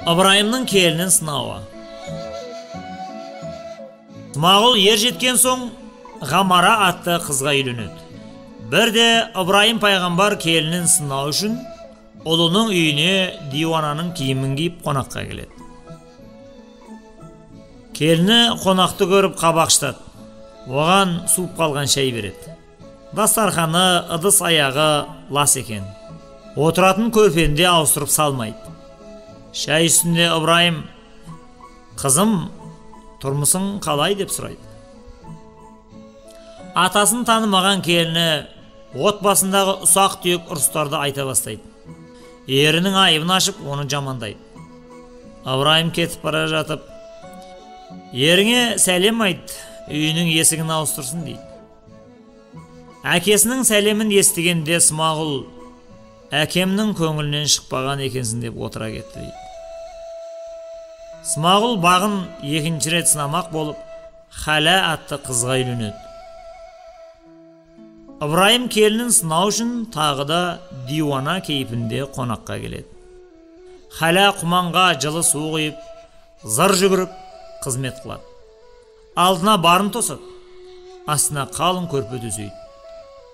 Ыбырайымның келінін сынауы. Смағұл ер жеткен соң Ғамара атты қызға үйленеді. Бірде Ыбырайым пайғамбар келінін сынау үшін ұлының үйіне диуананың киімін киіп қонаққа келеді. Келіні қонақты көріп қабақштады. Оған суып қалған шай береді. Дастарханы, ыдыс аяғы лас екен. Отыратын көрпені ауыстырып салмайды. Шай үстінде Ыбырайым: «Қызым, тұрмысың қалай?» деп сұрайды. Атасын танымаған келіні отбасындағы ұсақ-түйек ұрыстарды айта бастайды. Ерінің айыбын ашып, оны жамандайды. Ыбырайым кетіп бара жатып: «Еріңе сәлем айт, үйінің есігін ауыстырсын» дейді. Әкесінің сәлемін естігенде Смағұл: «Әкемнің көңілінен шықпаған екенсің» деп отыра кетті дейді. Смағұл бағын екінші рет сынамақ болып, Хәлә атты қызға үйленеді. Ыбырайым келінін сынау үшін тағы да диуана кейпінде қонаққа келеді. Хәлә құманға жылы су құйып, зыр жүгіріп қызмет қылады. Алдына барын тосады, астына қалың көрпе төсейді.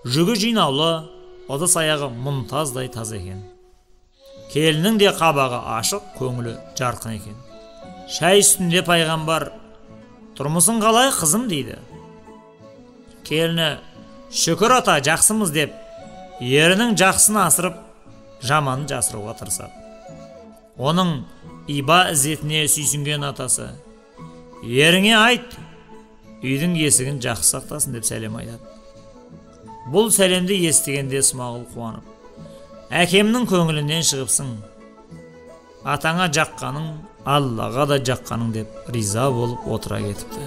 Жүгі жинаулы, ыдыс аяғы мұнтаздай таза екен. Келіннің де қабағы ашық, көңілі жарқын екен. Шай үстінде пайғамбар: «Тұрмысың қалай, қызым?» дейді. Келіні: «Шүкір ата, жақсымыз» деп, ерінің жақсысын асырып, жаманын жасыруға тырысады. Оның иба ізетіне сүйсінген атасы: «Еріңе айт, үйдің есігін жақсы сақтасын» деп сәлем айтады. Бұл сәлемді естігенде Смағұл қуанып: «Әкемнің көңілінен шығыпсың, атаңа жаққаның Аллаға да жаққаның» деп риза болып отыра кетіпті.